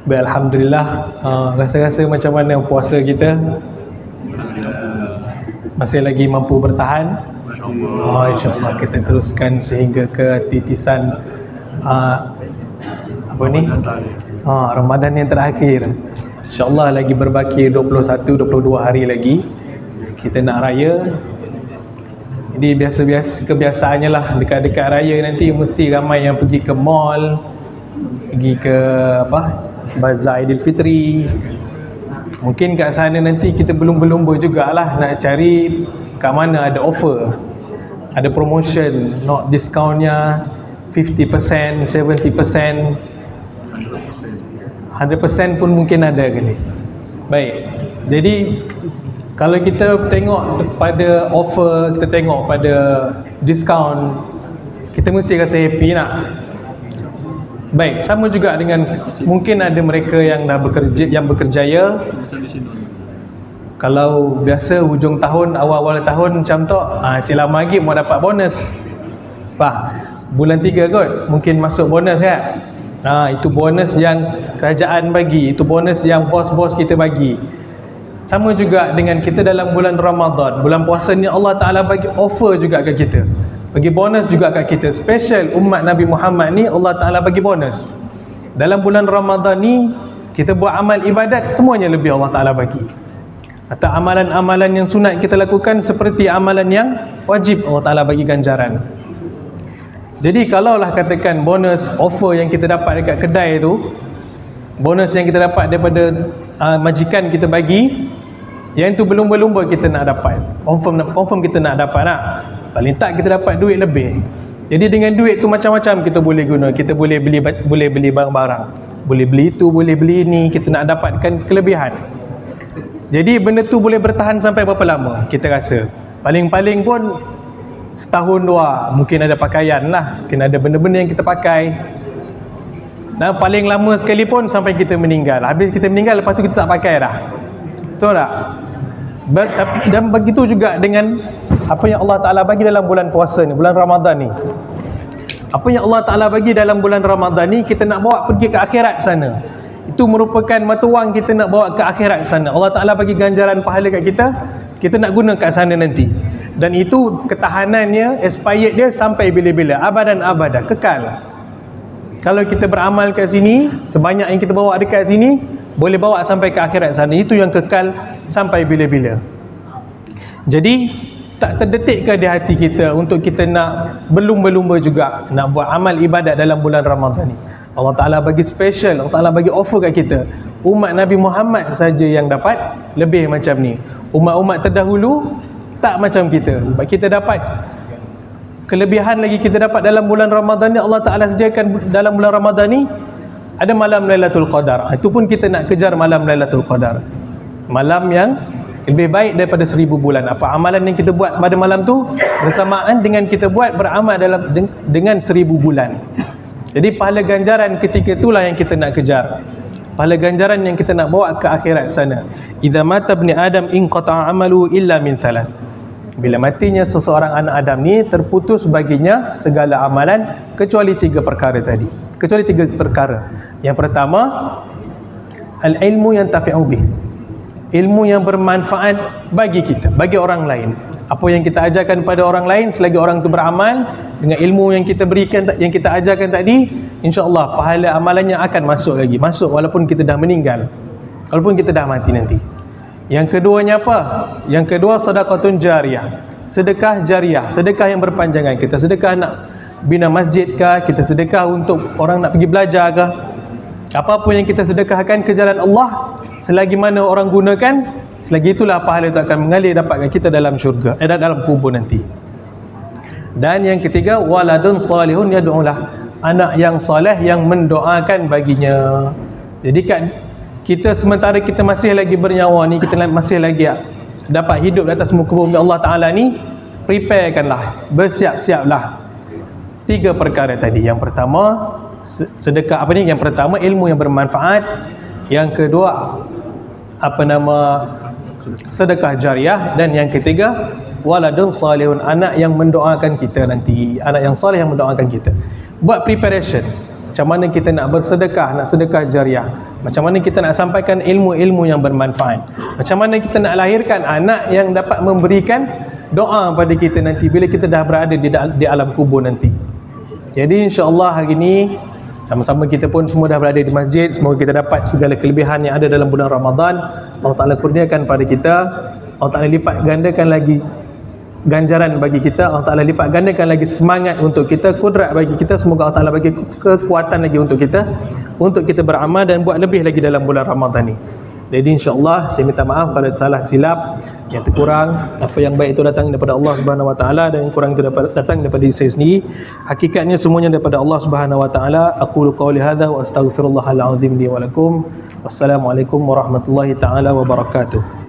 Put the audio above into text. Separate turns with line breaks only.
Baik, Alhamdulillah. Rasa-rasa macam mana puasa kita? Masih lagi mampu bertahan? InsyaAllah kita teruskan sehingga ke titisan Ramadan yang terakhir. InsyaAllah lagi berbaki 21-22 hari lagi kita nak raya. Jadi kebiasaannya lah, dekat-dekat raya nanti mesti ramai yang pergi ke mall, pergi ke Bazar Aidilfitri. Mungkin kat sana nanti kita belum berlumba jugalah nak cari kat mana ada offer, ada promotion, not discountnya 50%, 70%, 100% pun mungkin ada kali. Baik, jadi kalau kita tengok pada offer, kita tengok pada diskaun, kita mesti rasa happy nak. Baik, sama juga dengan mungkin ada mereka yang dah berkerjaya. Kalau biasa hujung tahun, awal-awal tahun macam tu, silam lagi mau dapat bonus. Bulan 3 kot mungkin masuk bonus kan. Itu bonus yang kerajaan bagi, itu bonus yang bos-bos kita bagi. Sama juga dengan kita dalam bulan Ramadan, bulan puasa ni Allah Ta'ala bagi offer juga kat kita, bagi bonus juga kat kita. Special umat Nabi Muhammad ni Allah Ta'ala bagi bonus. Dalam bulan Ramadan ni kita buat amal ibadat, semuanya lebih Allah Ta'ala bagi. Atau amalan-amalan yang sunat kita lakukan seperti amalan yang wajib, Allah Ta'ala bagi ganjaran. Jadi kalaulah katakan bonus offer yang kita dapat dekat kedai tu, bonus yang kita dapat daripada majikan kita bagi, yang tu berlumba-lumba kita nak dapat, confirm kita nak dapat nak. Paling tak kita dapat duit lebih. Jadi dengan duit tu macam-macam kita boleh guna. Kita boleh beli barang-barang, boleh beli itu, boleh beli ni, kita nak dapatkan kelebihan. Jadi benda tu boleh bertahan sampai berapa lama kita rasa? Paling-paling pun setahun dua. Mungkin ada pakaian lah, mungkin ada benda-benda yang kita pakai. Dan paling lama sekali pun sampai kita meninggal. Habis kita meninggal, lepas tu kita tak pakai dah. Betul tak? Dan begitu juga dengan apa yang Allah Ta'ala bagi dalam bulan puasa ni, bulan Ramadan ni. Apa yang Allah Ta'ala bagi dalam bulan Ramadan ni, kita nak bawa pergi ke akhirat sana. Itu merupakan mata wang kita nak bawa ke akhirat sana. Allah Ta'ala bagi ganjaran pahala kat kita, kita nak guna kat sana nanti. Dan itu ketahanannya, expired dia sampai bila-bila, abadan abada, kekal. Kalau kita beramal kat sini, sebanyak yang kita bawa dekat sini, boleh bawa sampai ke akhirat sana. Itu yang kekal sampai bila-bila. Jadi tak terdetik ke di hati kita untuk kita nak berlumba-lumba juga nak buat amal ibadat dalam bulan Ramadan ni? Allah Ta'ala bagi special, Allah Ta'ala bagi offer kat kita. Umat Nabi Muhammad saja yang dapat lebih macam ni. Umat-umat terdahulu tak macam kita. Sebab kita dapat kelebihan lagi, kita dapat dalam bulan Ramadan ni. Allah Ta'ala sediakan dalam bulan Ramadan ni ada malam Lailatul Qadar. Itu pun kita nak kejar malam Lailatul Qadar, malam yang lebih baik daripada 1000 bulan. Apa amalan yang kita buat pada malam tu bersamaan dengan kita buat beramal dengan 1000 bulan. Jadi pahala ganjaran ketika itulah yang kita nak kejar. Pahala ganjaran yang kita nak bawa ke akhirat sana. Idza mata ibni Adam inqata'a amalu illa min thalath. Bila matinya seseorang anak Adam ni, terputus baginya segala amalan kecuali 3 perkara tadi. Kecuali 3 perkara. Yang pertama, al-ilmu yantafi'u bih. Ilmu yang bermanfaat bagi kita, bagi orang lain. Apa yang kita ajarkan pada orang lain, selagi orang tu beramal dengan ilmu yang kita berikan, yang kita ajarkan tadi, insya-Allah pahala amalannya akan masuk lagi. Masuk walaupun kita dah meninggal, walaupun kita dah mati nanti. Yang keduanya apa? Yang kedua, sedekahun jariyah. Sedekah jariah, sedekah yang berpanjangan. Kita sedekah nak bina masjid kah, kita sedekah untuk orang nak pergi belajar kah, apa-apa yang kita sedekahkan ke jalan Allah, selagi mana orang gunakan, selagi itulah pahala itu akan mengalir dapat kita dalam syurga, dalam kubur nanti. Dan yang ketiga, waladun salihun yad'ulah. Anak yang soleh yang mendoakan baginya. Jadi kan kita sementara kita masih lagi bernyawa ni, kita masih lagi dapat hidup di atas muka bumi Allah Ta'ala ni, preparekanlah, bersiap-siaplah 3 perkara tadi. Yang pertama sedekah, yang pertama ilmu yang bermanfaat. Yang kedua sedekah jariah. Dan yang ketiga, waladun salihun, anak yang mendoakan kita nanti, anak yang soleh yang mendoakan kita. Buat preparation. Macam mana kita nak bersedekah, nak sedekah jariah. Macam mana kita nak sampaikan ilmu-ilmu yang bermanfaat. Macam mana kita nak lahirkan anak yang dapat memberikan doa pada kita nanti bila kita dah berada di alam kubur nanti. Jadi insya-Allah hari ini sama-sama kita pun semua dah berada di masjid. Semoga kita dapat segala kelebihan yang ada dalam bulan Ramadan. Allah Ta'ala kurniakan pada kita. Allah Ta'ala lipat gandakan lagi ganjaran bagi kita. Allah Ta'ala lipat gandakan lagi semangat untuk kita, kudrat bagi kita. Semoga Allah Ta'ala bagi kekuatan lagi untuk kita beramal dan buat lebih lagi dalam bulan Ramadan ni. Jadi insya-Allah saya minta maaf kalau salah silap, yang terkurang. Apa yang baik itu datang daripada Allah Subhanahu Wa Taala dan yang kurang itu datang daripada diri saya sendiri. Hakikatnya semuanya daripada Allah Subhanahu Wa Taala. Aqulu qauli hadza wa astaghfirullahal azim li wa lakum. Wassalamualaikum warahmatullahi taala wabarakatuh.